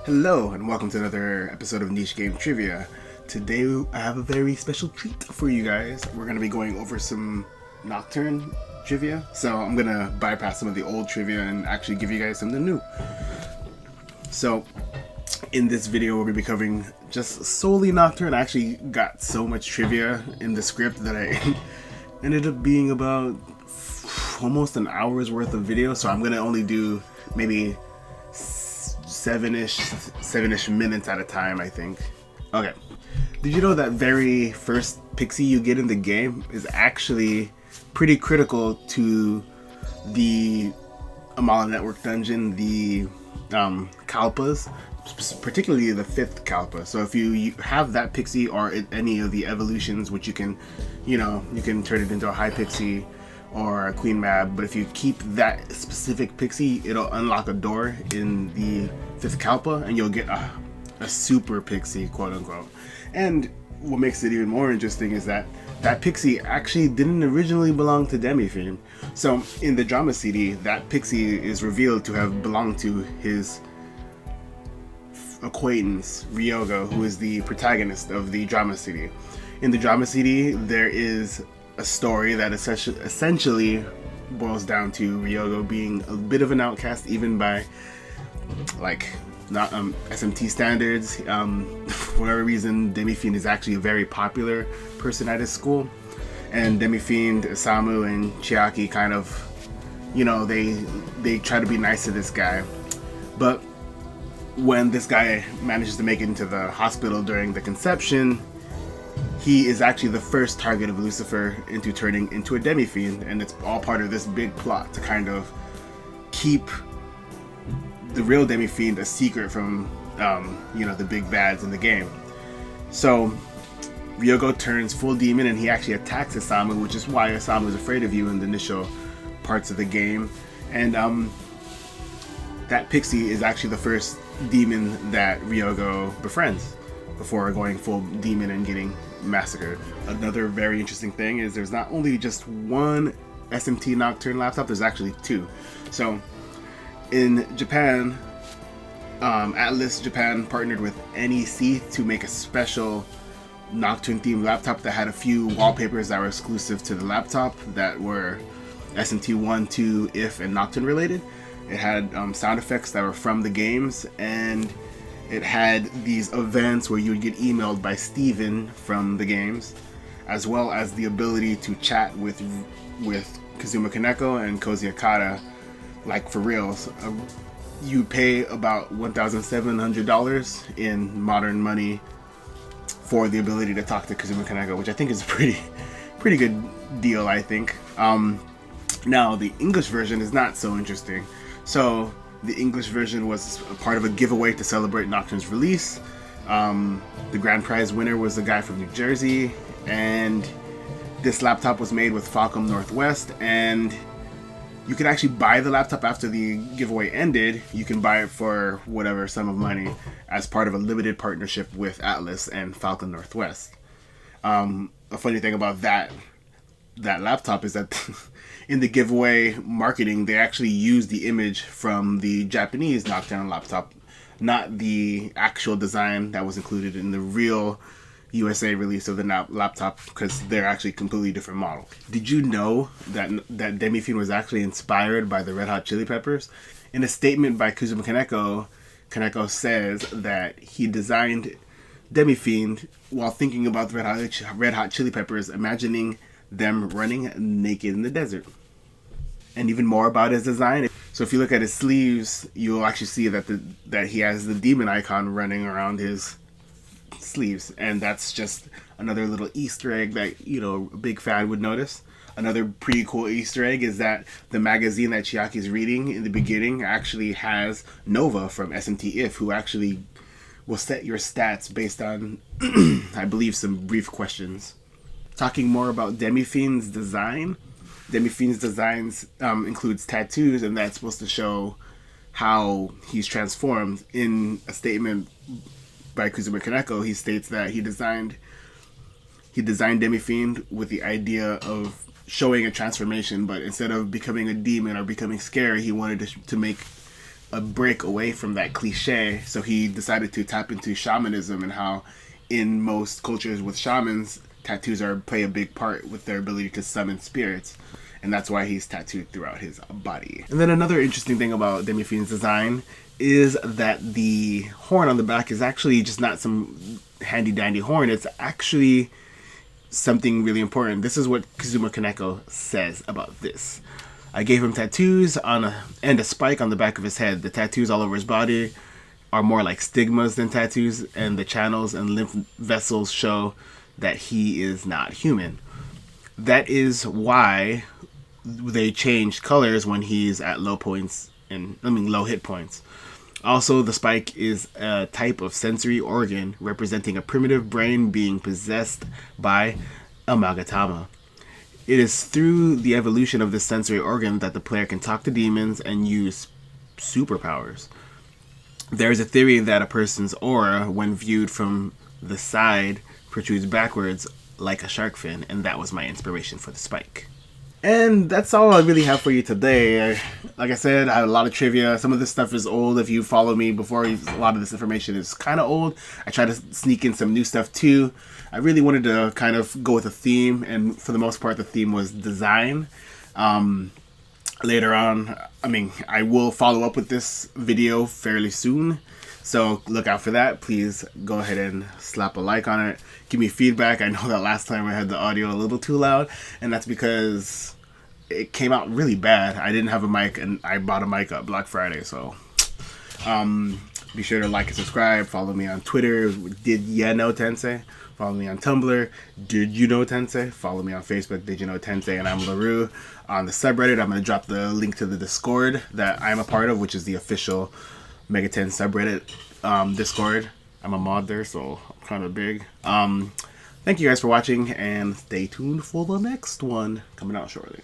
Hello, and welcome to another episode of Niche Game Trivia. Today I have a very special treat for you guys. We're going to be going over some Nocturne trivia. So I'm going to bypass some of the old trivia and actually give you guys something new. So in this video we'll be covering just solely Nocturne. I actually got so much trivia in the script that I ended up being about almost an hour's worth of video. So I'm going to only do maybe seven-ish minutes at a time, I think. Okay. Did you know that very first pixie you get in the game is actually pretty critical to the Amala Network dungeon, the Kalpas, particularly the 5th Kalpa. So if you have that pixie or any of the evolutions, which you can turn it into a high pixie or a queen mab, but if you keep that specific pixie, it'll unlock a door in the 5th Kalpa and you'll get a super pixie, quote unquote. And what makes it even more interesting is that that pixie actually didn't originally belong to Demi-Fiend. So in the drama CD, that pixie is revealed to have belonged to his acquaintance Ryogo, who is the protagonist of the drama CD. In the drama CD, there is a story that essentially boils down to Ryogo being a bit of an outcast, even by not SMT standards. For whatever reason, Demi-Fiend is actually a very popular person at his school, and Demi-Fiend, Isamu, and Chiaki kind of, they try to be nice to this guy. But when this guy manages to make it into the hospital during the conception, he is actually the first target of Lucifer into turning into a Demi-Fiend, and it's all part of this big plot to kind of keep the real Demi-Fiend a secret from, the big bads in the game. So Ryogo turns full demon and he actually attacks Isamu, which is why Isamu is afraid of you in the initial parts of the game. And that pixie is actually the first demon that Ryogo befriends before going full demon and getting massacred. Another very interesting thing is there's not only just one SMT Nocturne laptop, there's actually two. So in Japan, Atlas Japan partnered with NEC to make a special Nocturne themed laptop that had a few wallpapers that were exclusive to the laptop that were SMT 1, 2, IF, and Nocturne related. It had sound effects that were from the games, and it had these events where you would get emailed by Steven from the games, as well as the ability to chat with Kazuma Kaneko and Koji Akata, like for reals. You pay about $1,700 in modern money for the ability to talk to Kazuma Kaneko, which I think is a pretty good deal, I think. Now, the English version is not so interesting. So the English version was a part of a giveaway to celebrate Nocturne's release. The grand prize winner was a guy from New Jersey, and this laptop was made with Falcom Northwest, and you could actually buy the laptop after the giveaway ended. You can buy it for whatever sum of money as part of a limited partnership with Atlas and Falcon Northwest. A funny thing about that laptop is that in the giveaway marketing, they actually used the image from the Japanese Nocturne laptop, not the actual design that was included in the real USA release of the laptop, because they're actually completely different models. Did you know that Demi-Fiend was actually inspired by the Red Hot Chili Peppers? In a statement by Kazuma Kaneko, Kaneko says that he designed Demi-Fiend while thinking about the Red Hot Chili Peppers, imagining them running naked in the desert. And even more about his design. So if you look at his sleeves, you'll actually see that he has the demon icon running around his sleeves, and that's just another little Easter egg that a big fan would notice. Another pretty cool Easter egg is that the magazine that Chiaki's reading in the beginning actually has Nova from SMT IF, who actually will set your stats based on I believe some brief questions. Talking more about Demi-Fiend's design, Demi-Fiend's designs includes tattoos, and that's supposed to show how he's transformed. In a statement by Kazuma Kaneko, he states that he designed Demi-Fiend with the idea of showing a transformation, but instead of becoming a demon or becoming scary, he wanted to make a break away from that cliche. So he decided to tap into shamanism, and how in most cultures with shamans, tattoos play a big part with their ability to summon spirits. And that's why he's tattooed throughout his body. And then another interesting thing about Demi Fiend's design is that the horn on the back is actually just not some handy dandy horn. It's actually something really important. This is what Kazuma Kaneko says about this. I gave him tattoos and a spike on the back of his head. The tattoos all over his body are more like stigmas than tattoos, and the channels and lymph vessels show that he is not human. That is why they changed colors when he's at low hit points. Also, the spike is a type of sensory organ representing a primitive brain being possessed by a Magatama. It is through the evolution of this sensory organ that the player can talk to demons and use superpowers. There is a theory that a person's aura, when viewed from the side, protrudes backwards like a shark fin, and that was my inspiration for the spike. And that's all I really have for you today. Like I said, I have a lot of trivia. Some of this stuff is old. If you follow me before, a lot of this information is kind of old. I try to sneak in some new stuff too. I really wanted to kind of go with a theme, and for the most part, the theme was design. Later on, I will follow up with this video fairly soon. So look out for that. Please go ahead and slap a like on it. Give me feedback. I know that last time I had the audio a little too loud, and that's because it came out really bad. I didn't have a mic, and I bought a mic up Black Friday. So be sure to like and subscribe. Follow me on Twitter, Did Ya Know Tensei. Follow me on Tumblr, Did You Know Tensei. Follow me on Facebook, Did You Know Tensei, and I'm LaRue. On the subreddit, I'm going to drop the link to the Discord that I'm a part of, which is the official Mega 10 subreddit Discord. I'm a mod there, so I'm kind of big. Thank you guys for watching, and stay tuned for the next one coming out shortly.